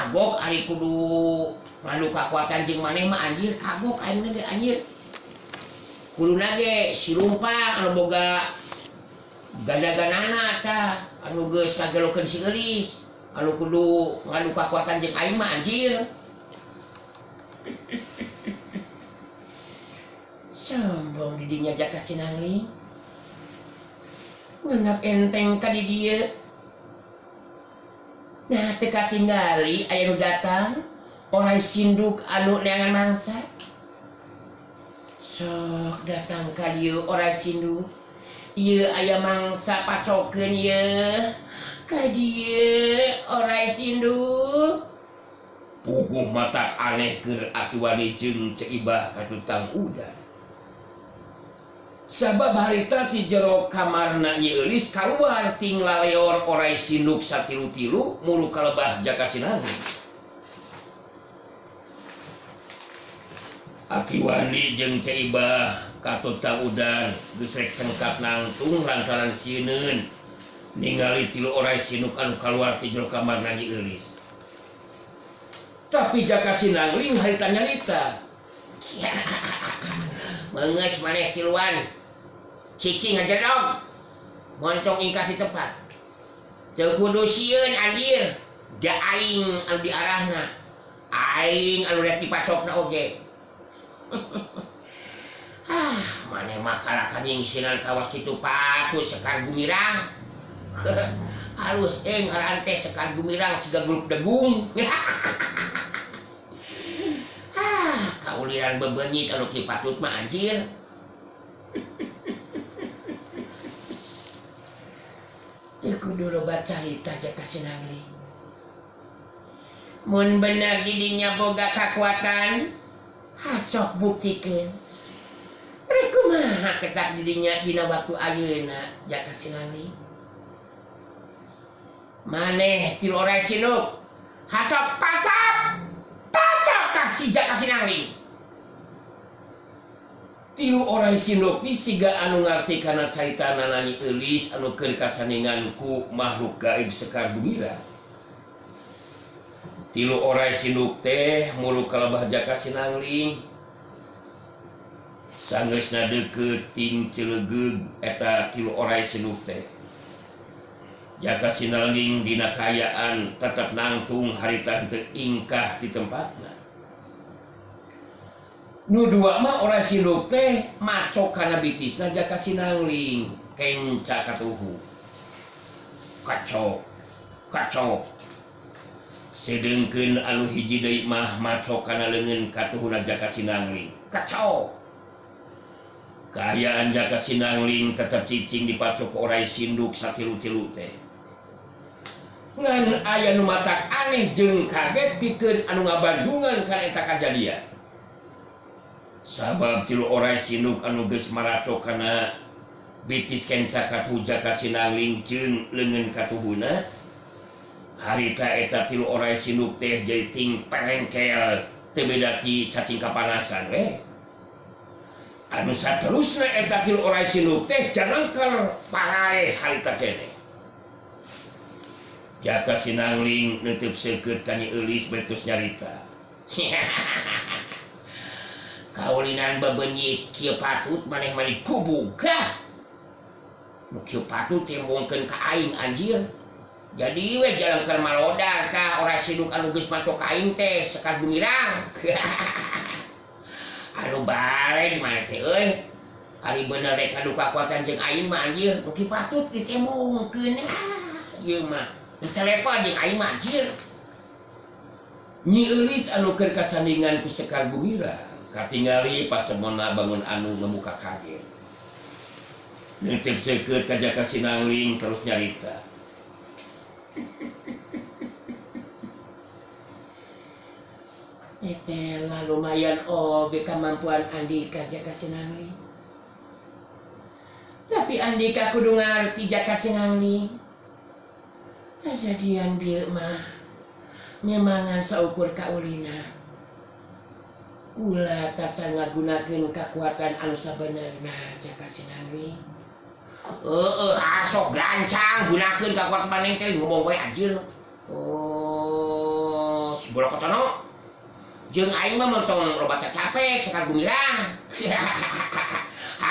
kagok ari kudu ngadu kakuatan jeung maneh mah anjir kagok aing ge anjir kuduna ge si Rumpang anu boga ganda-gandana tah anu geus ngagelokeun si Eulis anu kudu ngadu kakuatan jeung aing mah anjir sombong di dinya Jaka Sinangling nganggap enteng ka di dieu. Nah teka tinggali aya nu datang orai sinduk anu neangan mangsa sok datang ka dieu orai sinduk ieu aya mangsa pacokeun ieu ka dieu orai sinduk puguh mata aneh keur atuani jeung ceibah ka tutang udan sabab harita ti jero kamarna Nyi Eulis kaluar ting laleor orai sinduk satilu-tilu mulu kalebah Jaka Sinangling. Aki Wandi jeung Ceibah katutang udan geus rek cengkat nangtung lantaran sieun ningali tilu orai sinduk anu kaluar ti jero kamarna Nyi Eulis. Tapi Jaka Sinangling harita nyarita. Meungeus maneh tiluan cicing aja dong montong ingkah di tempat teu kudu sieun anjir da aing anu diarahna aing anu rek dipacokna oge maneh mah kalakan nyingsinan kawas kitu patuh sekar gumirang halus ngaran teh sekar gumirang siga grup degung kauliran bebenyit anu ki patut mah anjir kudu loba carita Jaka Sinangling mun bener didinya boga kakuatan hasok buktikeun rek kumaha ketak didinya dina waktu ayeuna Jaka Sinangling maneh tilu orai sinduk hasok pacap ka si Jaka Sinangling tilu orai sinduk di siga anu ngarti kana caritana Nyi Eulis anu keur kasaningan ku makhluk gaib Sekar Gumilang. Tilu orai sinduk teh mulu kalebah Jaka Sinangling sanggeusna deukeut ting Cilegeug eta tilu orai sinduk teh. Jaka Sinangling dina kaayaan tetep nangtung harita teu ingkah di tempatna. Nu dua mah orai sinduk teh macok kana bitisna Jaka Sinangling kenca katuhu kacok sedengkeun anu hiji deui mah macok kana leungeun katuhuna Jaka Sinangling kacok kaayaan Jaka Sinangling tetep cicing dipacok ku orai sinduk satilu-tilu teh ngan aya nu matak aneh jeung kaget pikeun anu ngabandungan kana eta kajadian. Sabab tilu orai sinduk anu geus maracok kana bitis kenca katuh Jaka Sinangling jeung leungeun katuhuna harita eta tilu orai sinduk teh jadi ting perengkel teu beda ti cacing kapanasan we anu saterusna eta tilu orai sinduk teh janangker parae harita keneh Jaka Sinangling neuteub seukeut ka Nyi Eulis betus nyarita kaulinan bebenyit kieu patut maneh mani kubugah nu kieu patut tembongkeun ka aing anjir jadi we jalangkeun malodar ka orai sinduk anu geus macok ka aing teh Sekar Gumirang anu bare di mana teh euy ari bener rek anu kakuatan jeung aing mah anjir nu kieu patut ditembongkeun ieu mah telepon jeung aing mah anjir Nyi Eulis anu keur kasandingan ku Sekar Gumirang katingali pas semona bangun anu ngemuka kaget netep seukeut ka Jaka Sinangling terus nyarita tetela lumayan oge kemampuan Andika Jaka Sinangling tapi Andika kudu ngarti Jaka Sinangling kejadian bieu mah memangan saukur kaulina ulah tacan ngagunakeun kakuatan anu sabenerna Jaka Sinangling asok gancang gunakeun kakuatan maneh teh ngomong bae anjir si Borokotono jeung aing mah mentong loba capek sekar gumirang.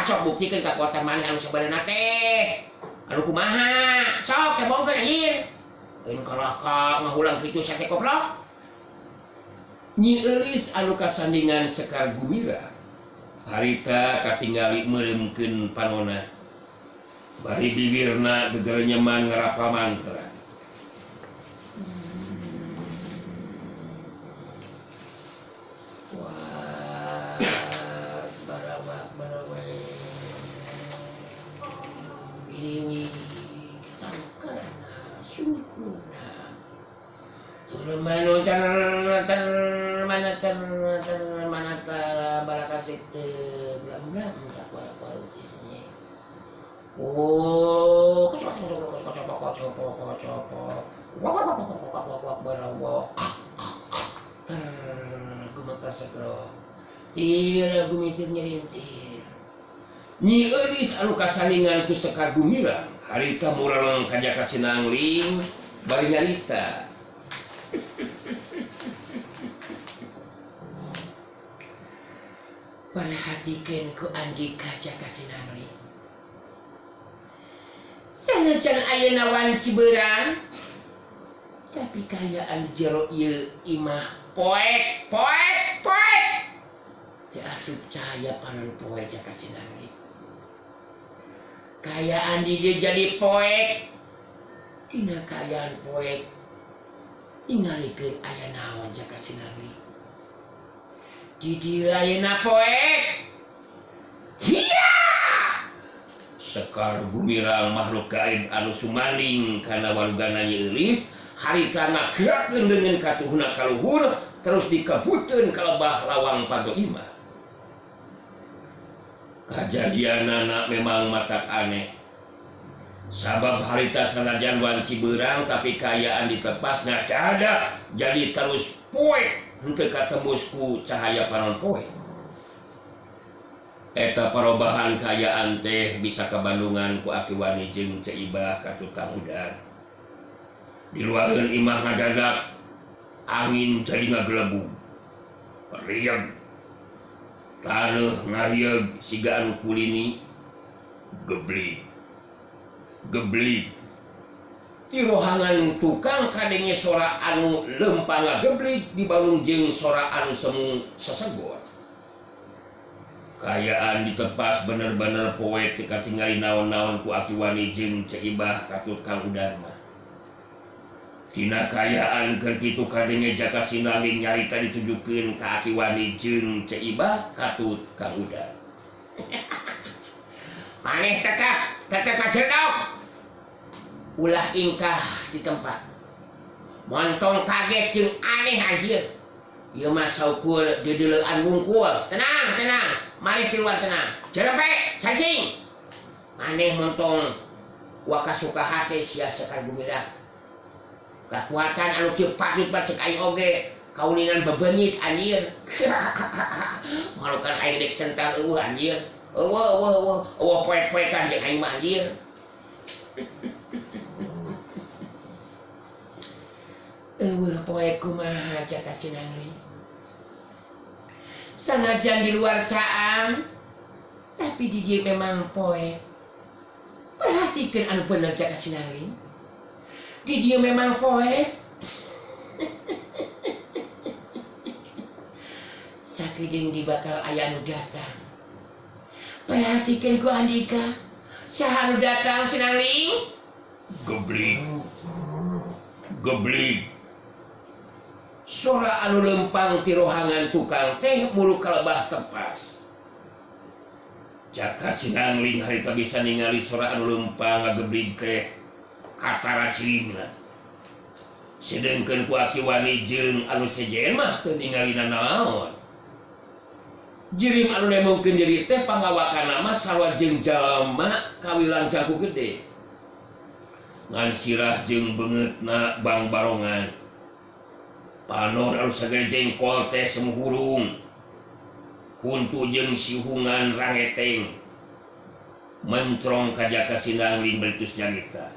Sok buktikeun kakuatan maneh anu sabenerna teh. Anu kumaha? Sok tebongkeun anjir. Lain kalaka ngahulang kitu sate koplok. Nyi Eulis anu kasandingan sekar gumirang. Harita katingali meuremkeun panonna. Bari bibirna geger nyeman ngarapa mantra. Oh, gumetar segera. Tir gumitir nyerintir. Nyi Eulis anu kasandingan ku sekar gumirang, harita murang kaja kasinangling bari nyarita. Perhatikeun ku Andika jaka sinangling. Sanajan ayeuna wanci beurang, tapi kayaan jero ieu imah poek. Teu asup cahaya panon poek jaka sinangling. Kayaan di dieu jadi poek. Dina kayaan poek tingalikeun aya naon jaka sinangling. Di dieu ayeuna poek. Hiya! Sekar gumirang makhluk gaib anu sumanding kana warugana Nyi Eulis harita ngagerakeun dengan katuhna kaluhur terus dikabutkeun ka lebah lawang pagoimah. Kajadianana memang matak aneh. Sabab harita sanajan wanci beurang tapi kayaan ditepasna dada jadi terus poek henteu katembus ku cahaya panon poek. Eta parobahan kayaan teh bisa kabandungan ku Akiwani jeung Ceibah ka tukang udan. Di luareun imah ngadadak angin jadi ngagelebug. Rieg. Taneuh ngarieg siga anu kulini geblig. Ti rohangan tukang kadenge sora anu lempang ngageblig dibalung jeung sora anu semu sesegor. Kayaan ditepas bener-bener poek tika tinggali naon-naon ku Akiwani jeung Ceibah katut kang udan mah. Tina kayaan keur kitu kadenge jaka sinangling nyarita ditujukeun ka Akiwani jeung Ceibah katut kang udan. Maneh tetep ngajendok. Ulah ingkah di tempat. Montong kaget jeung aneh anjir. Ieu mah saukur dideulean wungkul. Tenang. Maneh ti luar tenang. Jerepek, cacing. Maneh montong wakasuka hate sia sekar gumirang. Kakuatan anu kieu patut cek aing oge. Kaulinan bebenyit anjir. Malukan aing dek cental eueuh anjir. Eueuh poek-poekan jeung aing mah anjir. Eueuh poek kumaha jaka sinangling. Sanajan di luar caang, tapi di dieu memang poek. Perhatikeun anu bener jaka sinangling. Di dieu memang poek. Sakedeung di bakal aya anu datang. Perhatikeun ku Andika. Saha anu datang sinangling? Geblig. Sora anu lempang ti rohangan tukang teh mulu kalebah tepas. Jaka sinangling harita bisa ningali sora anu lempang ngageblig teh katara cirimna. Sedengkeun ku Akiwani jeung anu sejen mah teu ningalina naon. Jirim anu nemongkeun diri teh pangawakanna mah sarua jeung jalma kawilang jago gede. Ngan sirah jeung beungeutna bang barongan. Panon anu sagede jengkol teh semuhurung. Kuntu jeung sihungan rangeteng. Mencrong ka jaka sinangling beritus nyarita.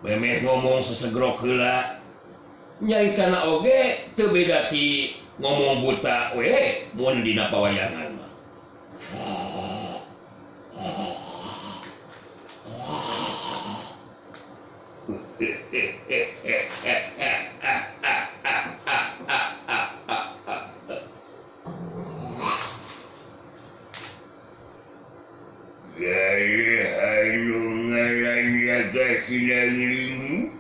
Memeh ngomong sesegrok heula. nyari kana oge teu beda ti ngomong buta we mun dina pawayangan mah. Jadi anu ngaran jaga sinangling.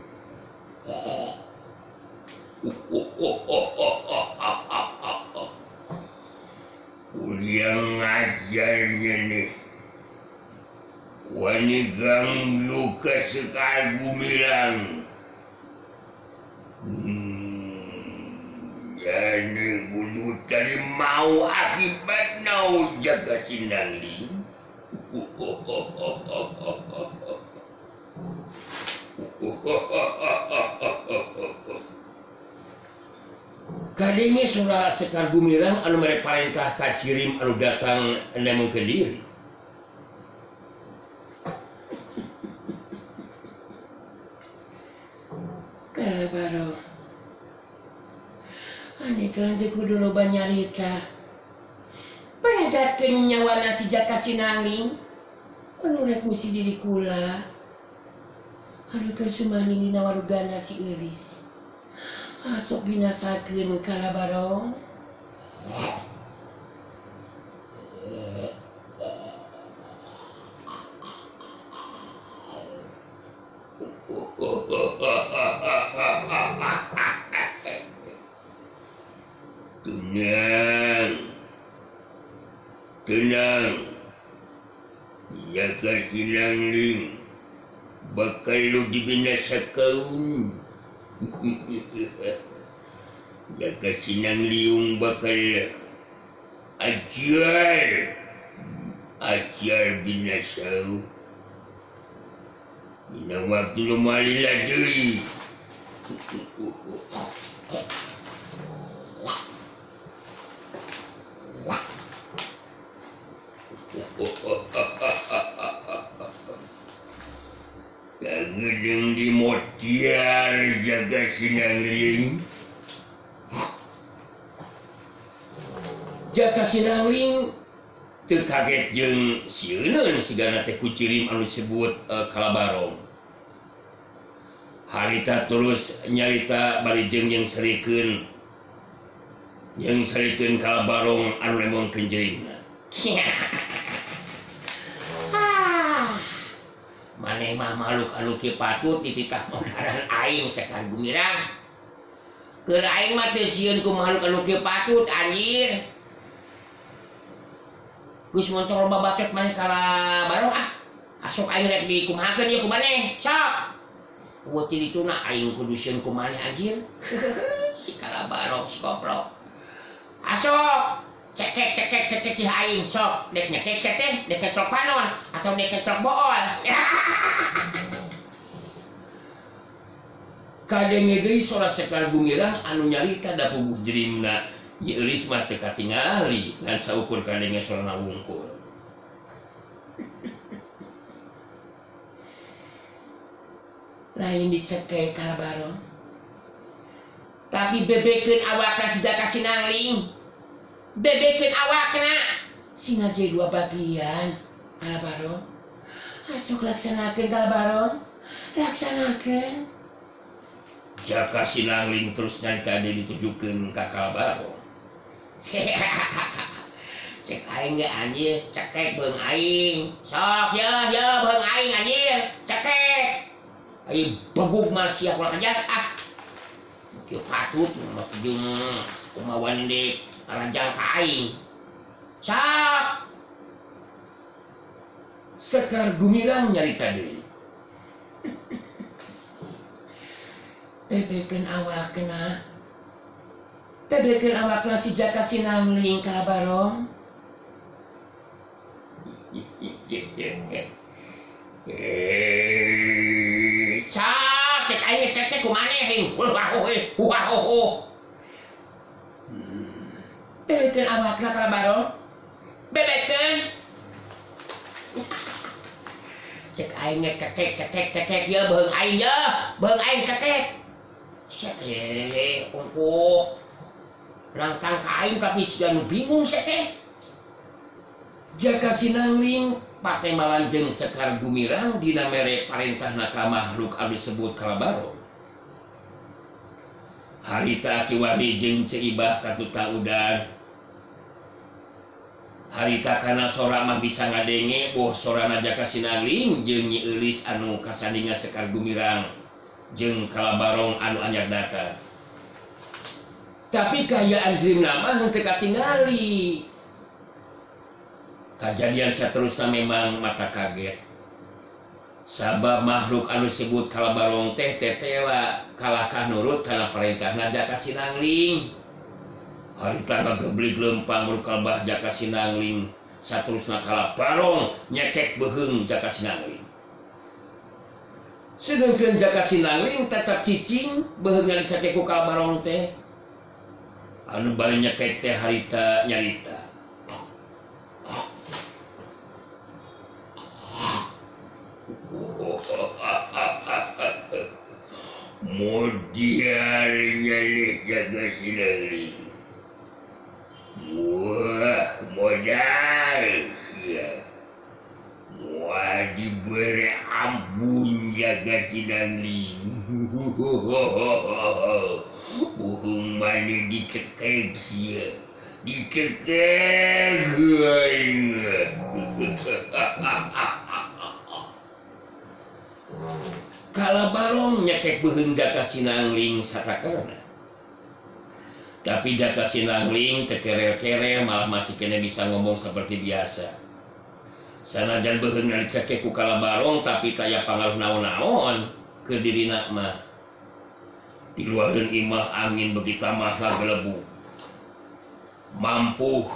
Kuliah ngajarnya nih. Wani ganggu ke Sekar Gumilang. Jadi kudu tadi mau akibat nau jaga sinangling. Kadenge surah Sekar Gumilang anu mere parentah ka Cirim anu datang nemongkeun diri. Kalabaro. Ane kan kudu loba nyarita. Paredatkeun nyawana si Jaka Sinangling. Anu rek musi diri kula. Anu keur sumaning dina warugana si Euris. Asok binasakeun Kalabaro. Tenang. Jaka Sinangling bakal lu dibinasakeun. Jaka Sinangling bakal ajar binasau. Dina waktu nu malila deui. Kagedeng di motiar Jaka Sinangling. Jaka Sinangling teu kaget jeung sieun sigana teh ku Cirim anu disebut Kalabarong. Harita terus nyarita barijeng yang serikeun Kalabarong anu nemongkeun Cirimna. Maneh mah makhluk anu kieu patut dititah modaran aing Sekar Gumilang. Keur aing mah teu sieun ku makhluk anu kieu patut anjir. Geus montol babacot maneh Kalabarong asok aing rek dikumahakeun ieu ku maneh. Sok. Buat dituna aing kudu sieun ku maneh anjir. Si Kalabarong si goblok. Asok cekek di aing sok dek nyekek teh dek ngecrok panon atau dek ngecrok bool. Kadenge deui sora Sekar Gumilang anu nyarita da puguh Cirimna ye Euris mah teu katingali ngan saukur kadenge sorana wungkul. Lain dicekek Kalabarong. Tapi bebekeun awakna si Jaka Sinangling. Bebekeun awakna sina jadi 2 bagian Kalabarong. Asok laksanakeun Kalabarong. Laksanakeun. Jaka Sinangling terus nyarita deui ditujukeun ka Kalabarong. Cek aing ge anjir, cekek beung aing. Sok ye beung aing anjir, cekek. Ai begug mah sia kurang ajar Kieu patut mah jeung kumawan dek ranjang ka aing. Sok. Sekar Gumilang nyarita deui. Bebekeun awakna si Jaka Sinangling Kalabarong. Sok cek aing cek teh kumaneh hing. Bebekeun awakna Kalabarong. Bebekeun. Cek aing cekek ye beung aing cekek. teh ongko langtang kain tapi sudah bingung teh. Jaka Sinangling patemalan jeung Sekar Gumirang dina mere parentahna ka makhluk anu disebut Kalabarong. Harita kiwari jeung Ceibah katuta udan. Harita kana sora mah bisa ngadenge boh sorana Jaka Sinangling jeung Nyi Eulis anu kasandingan Sekar Gumirang jeung Kalabarong anu anyar data. Tapi kayaan dreamna mah henteu katingali. Kejadian saterusna memang mata kaget. Sabab makhluk anu disebut Kalabarong teh tetela kalahkah nurut kana parentahna Jaka Sinangling. Harita ngageblig lempang berkalbah Jaka Sinangling saterusna Kalabarong nyekek beheung Jaka Sinangling. Sedangkan Jaka Sinangling tetap cicing beheungan cekek ku Kalabarong teh. Anu bari nyekek teh harita nyarita. Modiar nyalih Jaka Sinangling. Wah, modal ya. Wah, diberi ampun Jaka Sinangling. Buhung mana dicekek sia. Dicekek. Kalabarong nyekek beheung Jaka Sinangling satakarana. Tapi Jaka Sinangling tekerel-kerel malah masih kena bisa ngomong seperti biasa. Sanajan beheungna dicekek ku Kalabarong tapi taya pangaruh naon-naon ke dirina mah. Di luareun imah angin begitu mah gelebu. Mampu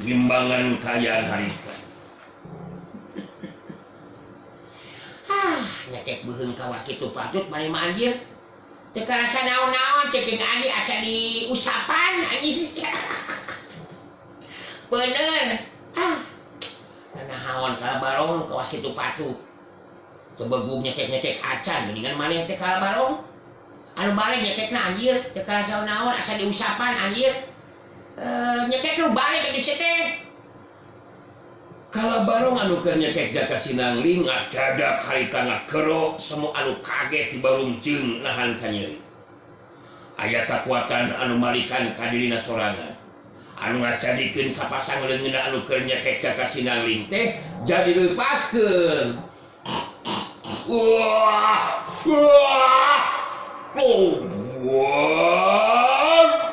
ngimbangan kayaan harita. Nyekek beheung kawat kitu patut mari mah anjir. Teu karasa naon-naon cekek adi asa diusapan anjing. Bener. Nahaon Kalabarong kawas kitu patut. Coba gug nyekek-nyekek acan mendingan maneh teh Kalabarong. Anu balik nyekekna anjir, teu karasa naon asa diusapan anjir. Nyekek nu balik ka dieu teh. Kalabarong anu keur nyekek Jaka Sinangling ngadadak harita ngakero semua anu kaget tibarung jeung nahan ka nyeri. Aya kakuatan anu malikan ka dirina sorangan. Anu ngajadikeun sapasang leungeunna anu keur nyekek Jaka Sinangling teh jadi leupaskeun. Wah!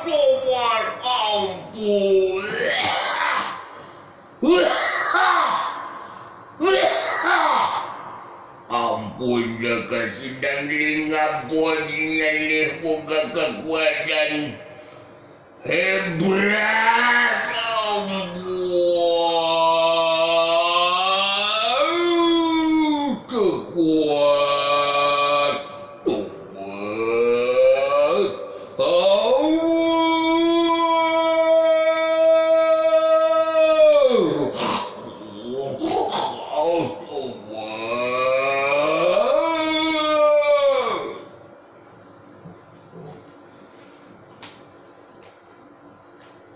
Keluar ampun. Ampun Jaka Sinangling ampun nyalih boga kekuatan hebat. Ampun kekuatan.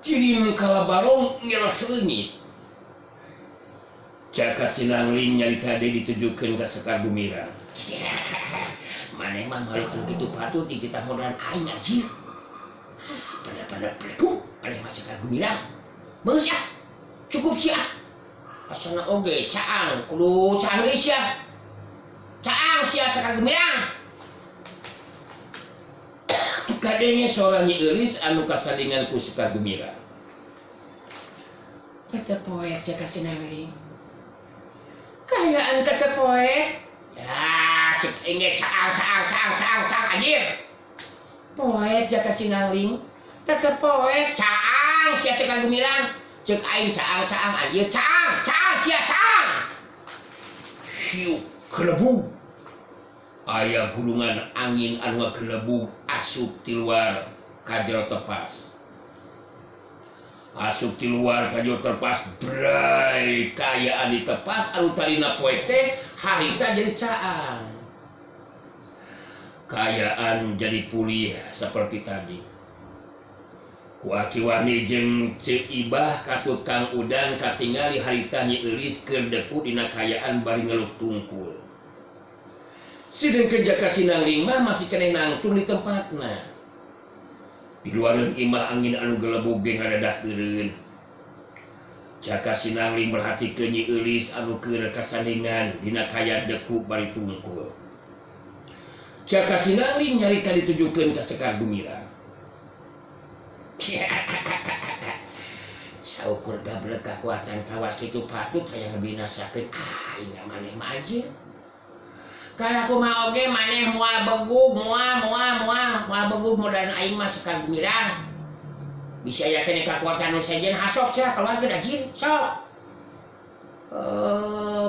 Cirim Kalabarong ngeleseungit. Jaka Sinangling nyarita deui ditujukeun ka Sekar Gumirang. Maneh mah makhluk anu kitu patut dititah modal aing anjir. Pada pleku maneh mah Sekar Gumirang. Beus ya. Cukup sia. Asana oge caang kudu caang geus ya. Caang sia Sekar Gumirang. Kadenge seorang Nyi Eulis anu kasandingan ku Sekar Gumirang. Kata poek Jaka Sinangling. Kayaan kata poek. Ya, cek inge caang anjir. Poek Jaka Sinangling. Kata poek caang sia Sekar Gumirang. Cek aing caang anjir. Caang sia caang. Hiu kelebu. Aya gulungan angin anu ngagelebu asup ti luar ka jero tepas. asup di luar kajo terpas bray kayaan ditepas anu talina poe teh harita jadi caang kayaan jadi pulih seperti tadi ku aki wani jeung Ceu Ibah katut Kang Udan katingali harita Nyi Eulis keur deku dina kayaan bari ngeluk tungkul sidengkeun Jaka Sinangling mah masih keneh nangtung di tempatna di luareun imah angin anu gelebug ge ngadadakeun Jaka Sinangling merhatikeun Nyi Eulis anu keur kasandingan dina kaya deku bari tungkul Jaka Sinangling nyarita ditujukeun ka Sekar Gumilang saukur gablek kakuatan tawas kitu patut hayang ngabinasakeun aing maneh mah anjeun kalau aku mau oge maneh moal begug moal begug modal aing mah Sekar Gumilang bisa yakin kekuatan nu sejen hasok sia keluar ke dajin sok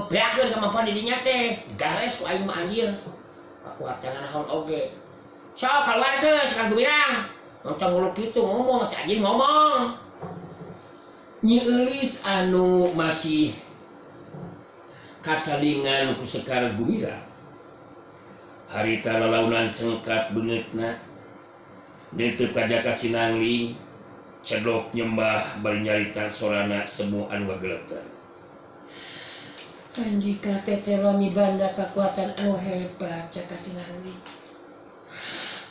beakeun kemampuan didinya teh gares ku aing mah anjeun kekuatan naon oge sok keluar ke Sekar Gumilang ontong nguluk kitu ngomong sajin ngomong Nyi Eulis anu masih kasalingan ku Sekar Gumilang harita lalaunan cengkat beungeutna neuteuk ka Jaka Sinangling cedok nyembah bari nyarita sorana semu anu gageleuteun panjika teteh lami banda kekuatan anu hebat Jaka Sinangling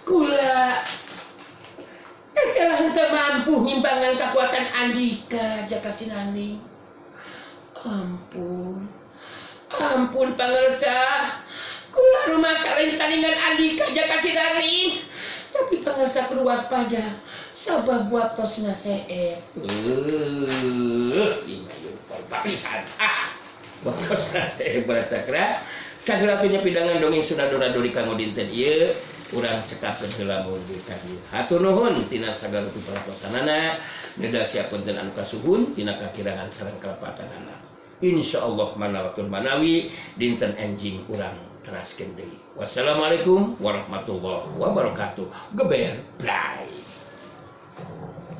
kula teteh henteu mampu ngimbangan kekuatan Andika Jaka Sinangling ampun pangarsa kula rumah saling tandingan Andika Jaka Sinangling tapi pangarsa kudu waspada sabab buat tosna seep imayun papisan buat tosna seep barasakra sagala punya pidangan dongeng sudah dora-dori kanggo dinten ieu urang cekap heula mun di kadieu hatur nuhun tina sagala pelakosanana neda siapunten anu kasuhun tina kakirangan sareng kalepatanana insyaallah manawatul manawi dinten enjing urang teraskeun deui. Wassalamualaikum warahmatullahi wabarakatuh. Geber blay.